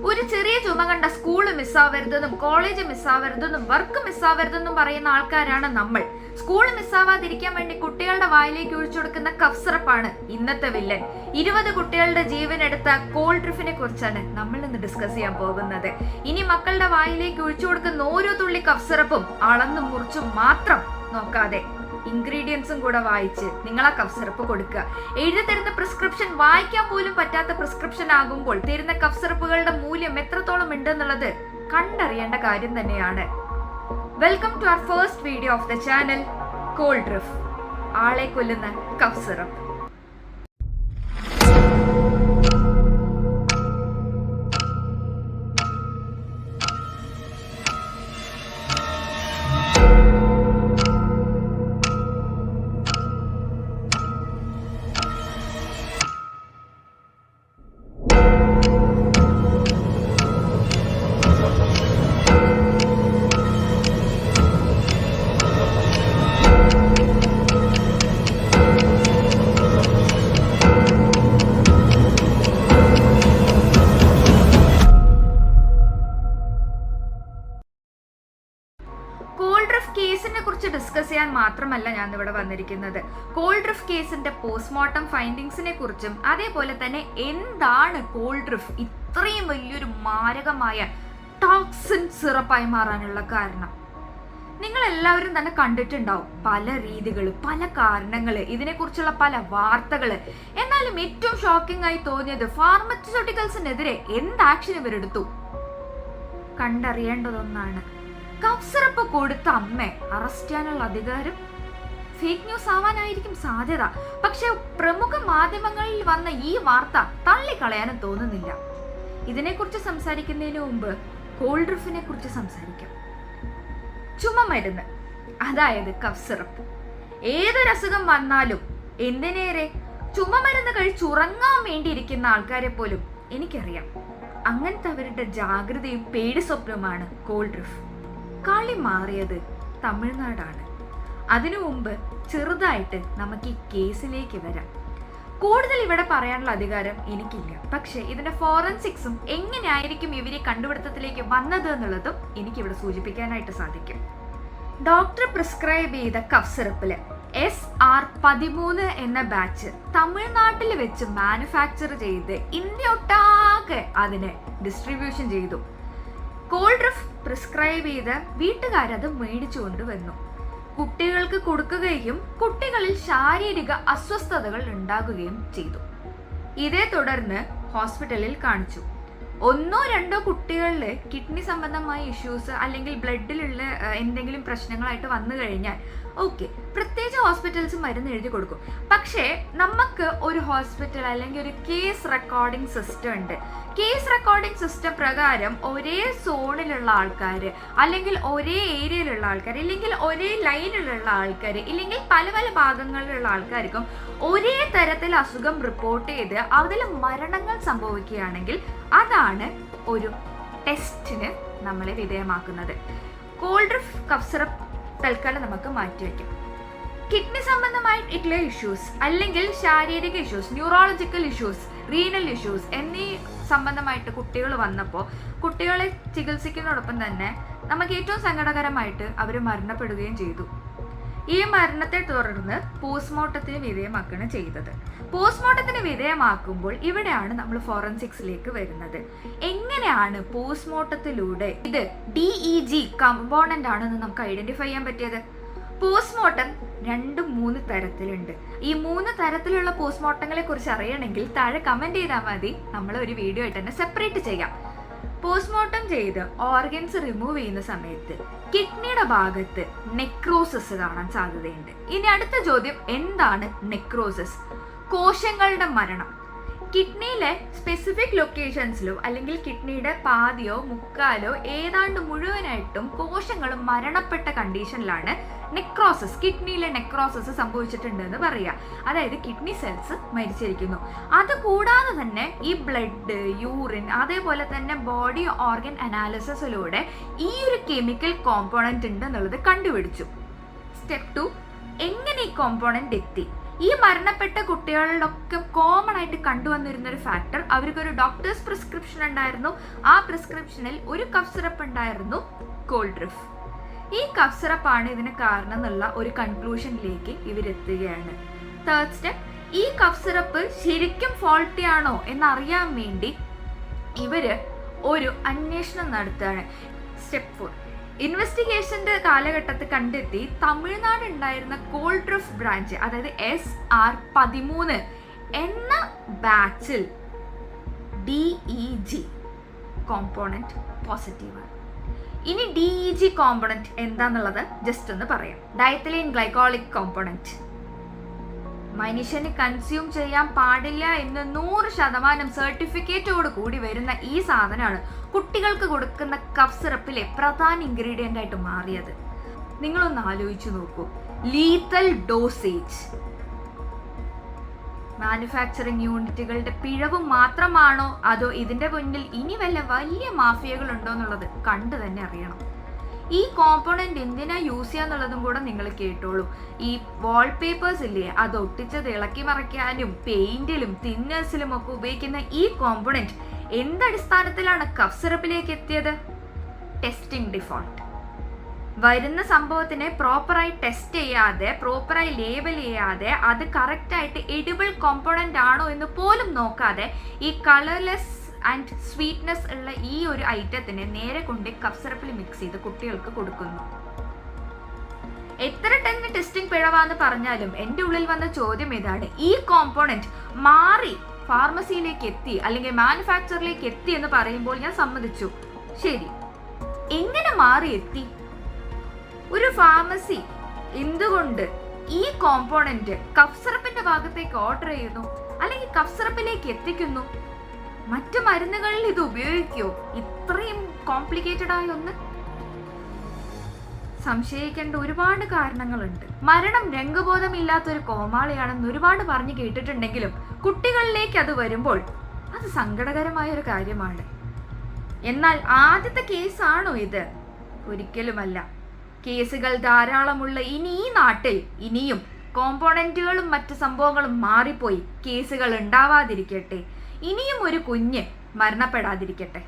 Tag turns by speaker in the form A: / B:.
A: ഒരു ചെറിയ ചുമ കണ്ട സ്കൂള് മിസ്സാവരുതെന്നും കോളേജ് മിസ്സാവരുതെന്നും വർക്ക് മിസ്സാവരുതെന്നും പറയുന്ന ആൾക്കാരാണ് നമ്മൾ. സ്കൂള് മിസ്സാവാതിരിക്കാൻ വേണ്ടി കുട്ടികളുടെ വായിലേക്ക് ഒഴിച്ചു കൊടുക്കുന്ന കഫ് സിറപ്പാണ് ഇന്നത്തെ വില്ലൻ. 20 കുട്ടികളുടെ ജീവൻ എടുത്ത കോൾഡ്രിഫിനെ കുറിച്ചാണ് നമ്മൾ ഇന്ന് ഡിസ്കസ് ചെയ്യാൻ പോകുന്നത്. ഇനി മക്കളുടെ വായിലേക്ക് ഒഴിച്ചു കൊടുക്കുന്ന ഓരോ തുള്ളി കഫ് സിറപ്പും അളന്നും മുറിച്ചും മാത്രം നോക്കാതെ ഇൻഗ്രീഡിയൻസും കൂടെ വായിച്ച് നിങ്ങൾ ആ കഫ് സിറപ്പ് കൊടുക്കുക. എഴുതി തരുന്ന പ്രിസ്ക്രിപ്ഷൻ വായിക്കാൻ പോലും പറ്റാത്ത പ്രിസ്ക്രിപ്ഷൻ ആകുമ്പോൾ തരുന്ന കഫ് സിറപ്പുകളുടെ മൂല്യം എത്രത്തോളം ഉണ്ടെന്നുള്ളത് കണ്ടറിയേണ്ട കാര്യം തന്നെയാണ്. Welcome to our first video of the channel, Coldrif, ആളെ കൊല്ലുന്ന കഫ് സിറപ്പ്. കോൾഡ്രിഫ് കേസിനെ കുറിച്ച് ഡിസ്കസ് ചെയ്യാൻ മാത്രമല്ല ഞാൻ ഇവിടെ വന്നിരിക്കുന്നത്. കോൾഡ്രിഫ് കേസിന്റെ പോസ്റ്റ്മോർട്ടം ഫൈൻഡിങ്സിനെ കുറിച്ചും അതേപോലെ തന്നെ എന്താണ് കോൾഡ്രിഫ് ഇത്രയും വലിയൊരു മാരകമായ ടോക്സിൻ സിറപ്പായി മാറാനുള്ള കാരണം. നിങ്ങൾ എല്ലാവരും തന്നെ കണ്ടിട്ടുണ്ടാവും പല രീതികൾ, പല കാരണങ്ങൾ, ഇതിനെക്കുറിച്ചുള്ള പല വാർത്തകൾ. എന്നാലും ഏറ്റവും ഷോക്കിംഗ് ആയി തോന്നിയത് ഫാർമസ്യൂട്ടിക്കൽസിനെതിരെ എന്ത് ആക്ഷൻ ഇവരെടുത്തു കണ്ടറിയേണ്ടതൊന്നാണ്. കഫ് സിറപ്പ് കൊടുത്ത അമ്മയെ അറസ്റ്റ് ചെയ്യാനുള്ള അധികാരം ഫേക്ക് ന്യൂസ് ആവാനായിരിക്കും സാധ്യത. പക്ഷെ പ്രമുഖ മാധ്യമങ്ങളിൽ വന്ന ഈ വാർത്ത തള്ളിക്കളയാനും തോന്നുന്നില്ല. ഇതിനെക്കുറിച്ച് സംസാരിക്കുന്നതിന് മുമ്പ് കോൾഡ്രിഫിനെ കുറിച്ച് സംസാരിക്കാം. ചുമമരുന്ന്, അതായത് കഫ് സിറപ്പ്. ഏതൊരു അസുഖം വന്നാലും എന്തിനേറെ ചുമമരുന്ന് കഴിച്ചുറങ്ങാൻ വേണ്ടിയിരിക്കുന്ന ആൾക്കാരെ പോലും എനിക്കറിയാം. അങ്ങനത്തെ അവരുടെ ജാഗ്രതയും പേടി സ്വപ്നവുമാണ് കോൾഡ്രിഫ്. കളി മാറിയത് തമിഴ്നാടാണ്. അതിനു മുമ്പ് ചെറുതായിട്ട് നമുക്ക് ഈ കേസിലേക്ക് വരാം. കൂടുതൽ ഇവിടെ പറയാനുള്ള അധികാരം എനിക്കില്ല. പക്ഷെ ഇതിന്റെ ഫോറൻസിക്സും എങ്ങനെയായിരിക്കും ഇവരെ കണ്ടുപിടുത്തത്തിലേക്ക് വന്നത് എന്നുള്ളതും എനിക്കിവിടെ സൂചിപ്പിക്കാനായിട്ട് സാധിക്കും. ഡോക്ടർ പ്രിസ്ക്രൈബ് ചെയ്ത കഫ് സിറപ്പില് SR13 എന്ന ബാച്ച് തമിഴ്നാട്ടിൽ വെച്ച് മാനുഫാക്ചർ ചെയ്ത് ഇന്ത്യ ഒട്ടാകെ അതിനെ ഡിസ്ട്രിബ്യൂഷൻ ചെയ്തു. കോൾഡ്രിഫ് പ്രിസ്ക്രൈബ് ചെയ്ത് വീട്ടുകാരത് മേടിച്ചു കൊണ്ടുവന്നു. കുട്ടികൾക്ക് കൊടുക്കുകയും കുട്ടികളിൽ ശാരീരിക അസ്വസ്ഥതകൾ ഉണ്ടാകുകയും ചെയ്തു. ഇതേ തുടർന്ന് ഹോസ്പിറ്റലിൽ കാണിച്ചു. 1-2 കുട്ടികളിൽ കിഡ്നി സംബന്ധമായ ഇഷ്യൂസ് അല്ലെങ്കിൽ ബ്ലഡിലുള്ള എന്തെങ്കിലും പ്രശ്നങ്ങളായിട്ട് വന്നു കഴിഞ്ഞാൽ ഓക്കെ, പ്രത്യേകിച്ച് ഹോസ്പിറ്റൽസ് മരുന്ന് എഴുതി കൊടുക്കും. പക്ഷേ നമുക്ക് ഒരു ഹോസ്പിറ്റൽ അല്ലെങ്കിൽ ഒരു കേസ് റെക്കോർഡിംഗ് സിസ്റ്റം ഉണ്ട്. കേസ് റെക്കോർഡിംഗ് സിസ്റ്റം പ്രകാരം ഒരേ സോണിലുള്ള ആൾക്കാർ, അല്ലെങ്കിൽ ഒരേ ഏരിയയിലുള്ള ആൾക്കാർ, ഇല്ലെങ്കിൽ ഒരേ ലൈനിലുള്ള ആൾക്കാർ, ഇല്ലെങ്കിൽ പല പല ഭാഗങ്ങളിലുള്ള ആൾക്കാർക്കും ഒരേ തരത്തിൽ അസുഖം റിപ്പോർട്ട് ചെയ്ത് അതിൽ മരണങ്ങൾ സംഭവിക്കുകയാണെങ്കിൽ അതാണ് ഒരു ടെസ്റ്റിന് നമ്മളെ വിധേയമാക്കുന്നത്. കോൾഡ്രിഫ് കഫ് സിറപ്പ് തൽക്കാലം നമുക്ക് മാറ്റിവെക്കാം. കിഡ്നി സംബന്ധമായിട്ടുള്ള ഇഷ്യൂസ് അല്ലെങ്കിൽ ശാരീരിക issues, neurological issues, renal issues എന്നീ സംബന്ധമായിട്ട് കുട്ടികൾ വന്നപ്പോൾ കുട്ടികളെ ചികിത്സിക്കുന്നതോടൊപ്പം തന്നെ നമുക്ക് ഏറ്റവും സങ്കടകരമായിട്ട് അവർ മരണപ്പെടുകയും ചെയ്തു. ഈ മരണത്തെ തുടർന്ന് പോസ്റ്റ്മോർട്ടത്തിന് വിധേയമാക്കുകയാണ് ചെയ്തത്. പോസ്റ്റ്മോർട്ടത്തിന് വിധേയമാക്കുമ്പോൾ ഇവിടെയാണ് നമ്മൾ ഫോറൻസിക്സിലേക്ക് വരുന്നത്. എങ്ങനെയാണ് പോസ്റ്റ്മോർട്ടത്തിലൂടെ ഇത് DEG കമ്പോണന്റ് ആണെന്ന് നമുക്ക് ഐഡന്റിഫൈ ചെയ്യാൻ പറ്റിയത്? പോസ്റ്റ്മോർട്ടം 2-3 തരത്തിലുണ്ട്. ഈ 3 തരത്തിലുള്ള പോസ്റ്റ്മോർട്ടങ്ങളെ കുറിച്ച് അറിയണമെങ്കിൽ താഴെ കമന്റ് ചെയ്താൽ മതി. നമ്മൾ ഒരു വീഡിയോ ആയിട്ട് തന്നെ സെപ്പറേറ്റ് ചെയ്യാം. പോസ്റ്റ്മോർട്ടം ചെയ്ത് ഓർഗൻസ് റിമൂവ് ചെയ്യുന്ന സമയത്ത് കിഡ്നിയുടെ ഭാഗത്ത് നെക്രോസിസ് കാണാൻ സാധ്യതയുണ്ട്. ഇനി അടുത്ത ചോദ്യം, എന്താണ് നെക്രോസിസ്? കോശങ്ങളുടെ മരണം. കിഡ്നിയിലെ സ്പെസിഫിക് ലൊക്കേഷൻസിലോ അല്ലെങ്കിൽ കിഡ്നിയുടെ പാതിയോ മുക്കാലോ ഏതാണ്ട് മുഴുവനായിട്ടും കോശങ്ങൾ മരണപ്പെട്ട കണ്ടീഷനിലാണ് നെക്രോസിസ്, കിഡ്നിയിലെ നെക്രോസിസ് സംഭവിച്ചിട്ടുണ്ട് എന്ന് പറയുക. അതായത് കിഡ്നി സെൽസ് മരിച്ചിരിക്കുന്നു. അതുകൂടാതെ തന്നെ ഈ ബ്ലഡ്, യൂറിൻ, അതേപോലെ തന്നെ ബോഡി ഓർഗൻ അനാലിസിസിലൂടെ ഈ ഒരു കെമിക്കൽ കോമ്പോണന്റ് ഉണ്ട് എന്നുള്ളത് കണ്ടുപിടിച്ചു. സ്റ്റെപ്പ് 2, എങ്ങനെ ഈ കോമ്പോണന്റ് എത്തി? ഈ മരണപ്പെട്ട കുട്ടികളിലൊക്കെ കോമൺ ആയിട്ട് കണ്ടുവന്നിരുന്ന ഒരു ഫാക്ടർ, അവർക്കൊരു ഡോക്ടേഴ്സ് പ്രിസ്ക്രിപ്ഷൻ ഉണ്ടായിരുന്നു. ആ പ്രിസ്ക്രിപ്ഷനിൽ ഒരു കഫ് സിറപ്പ് ഉണ്ടായിരുന്നു, കോൾഡ്രിഫ്. ഈ കഫ് സിറപ്പാണ് ഇതിന് കാരണം എന്നുള്ള ഒരു കൺക്ലൂഷനിലേക്ക് ഇവരെത്തുകയാണ്. തേർഡ് സ്റ്റെപ്പ്, ഈ കഫ് സിറപ്പ് ശരിക്കും ഫോൾട്ടി ആണോ എന്നറിയാൻ വേണ്ടി ഇവര് ഒരു അന്വേഷണം നടത്തുകയാണ്. സ്റ്റെപ്പ് 4, ഇൻവെസ്റ്റിഗേഷന്റെ കാലഘട്ടത്തിൽ കണ്ടെത്തി തമിഴ്നാട് ഉണ്ടായിരുന്ന കോൾഡ്രിഫ് ബ്രാഞ്ച്, അതായത് SR13 എന്ന ബാച്ചിൽ DEG കോമ്പോണന്റ് പോസിറ്റീവാണ്. ഇനി DEG കോമ്പോണന്റ് എന്താന്നുള്ളത് ജസ്റ്റ് ഒന്ന് പറയാം. ഡയത്തിലൈൻ ഗ്ലൈക്കോളിക് കോമ്പോണന്റ്. മനുഷ്യന് കൺസ്യൂം ചെയ്യാൻ പാടില്ല എന്ന് 100% സർട്ടിഫിക്കറ്റോട് കൂടി വരുന്ന ഈ സാധനമാണ് കുട്ടികൾക്ക് കൊടുക്കുന്ന കഫ് സിറപ്പിലെ പ്രധാന ഇൻഗ്രീഡിയൻ്റ് ആയിട്ട് മാറിയത്. നിങ്ങളൊന്ന് ആലോചിച്ചു നോക്കൂ, ലീത്തൽ ഡോസേജ്. മാനുഫാക്ചറിങ് യൂണിറ്റുകളുടെ പിഴവ് മാത്രമാണോ അതോ ഇതിന്റെ മുന്നിൽ ഇനി വല്ല വലിയ മാഫിയകൾ ഉണ്ടോ എന്നുള്ളത് കണ്ടു തന്നെ അറിയണം. ഈ കോമ്പോണന്റ് എന്തിനാ യൂസ് ചെയ്യാന്നുള്ളതും കൂടെ നിങ്ങൾ കേട്ടോളൂ. ഈ വാൾപേപ്പേഴ്സ് ഇല്ലേ, അത് ഒട്ടിച്ചത് ഇളക്കി മറയ്ക്കാനും പെയിന്റിലും തിന്നേഴ്സിലും ഒക്കെ ഉപയോഗിക്കുന്ന ഈ കോമ്പോണന്റ് എന്തടിസ്ഥാനത്തിലാണ് കഫ് സിറപ്പിലേക്ക് എത്തിയത്? Testing default. വരുന്ന സംഭവത്തിനെ പ്രോപ്പറായി ടെസ്റ്റ് ചെയ്യാതെ, പ്രോപ്പറായി ലേബൽ ചെയ്യാതെ, അത് കറക്റ്റായിട്ട് എഡിബിൾ കോമ്പോണന്റ് ആണോ എന്ന് പോലും നോക്കാതെ ഈ കളർലെസ് ആൻഡ് സ്വീറ്റ്നെസ് ഉള്ള ഈ ഒരു ഐറ്റത്തിനെ നേരെ കൊണ്ട് കഫ് സിറപ്പിൽ മിക്സ് ചെയ്ത് കുട്ടികൾക്ക് കൊടുക്കുന്നു. എത്ര ടൺ ടെസ്റ്റിംഗ് പിഴവാന്ന് പറഞ്ഞാലും എൻ്റെ ഉള്ളിൽ വന്ന ചോദ്യം ഇതാണ്, ഈ കോമ്പോണന്റ് മാറി ഫാർമസിയിലേക്ക് എത്തി അല്ലെങ്കിൽ മാനുഫാക്ചറിലേക്ക് എത്തി എന്ന് പറയുമ്പോൾ ഞാൻ സമ്മതിച്ചു, ശരി, എങ്ങനെ മാറി എത്തി? ഒരു ഫാർമസി എന്തുകൊണ്ട് ഈ കോമ്പോണന്റ് കഫ് സിറപ്പിന്റെ ഭാഗത്തേക്ക് ഓർഡർ ചെയ്യുന്നു അല്ലെങ്കിൽ കഫ് സിറപ്പിലേക്ക് എത്തിക്കുന്നു? മറ്റു മരുന്നുകളിൽ ഇത് ഉപയോഗിക്കുമോ? ഇത്രയും കോംപ്ലിക്കേറ്റഡ് ആയ ഒന്ന്? സംശയിക്കേണ്ട ഒരുപാട് കാരണങ്ങളുണ്ട്. മരണം രംഗബോധമില്ലാത്തൊരു കോമാളിയാണെന്ന് ഒരുപാട് പറഞ്ഞു കേട്ടിട്ടുണ്ടെങ്കിലും കുട്ടികളിലേക്ക് അത് വരുമ്പോൾ അത് സങ്കടകരമായ ഒരു കാര്യമാണ്. എന്നാൽ ആദ്യത്തെ കേസാണോ ഇത്? ഒരിക്കലുമല്ല. കേസുകൾ ധാരാളമുള്ള ഈ നാട്ടിൽ ഇനിയും കോമ്പോണന്റുകളും മറ്റു സംഭവങ്ങളും മാറിപ്പോയി കേസുകൾ ഉണ്ടാവാതിരിക്കട്ടെ. ഇനിയും ഒരു കുഞ്ഞ് മരണപ്പെടാതിരിക്കട്ടെ.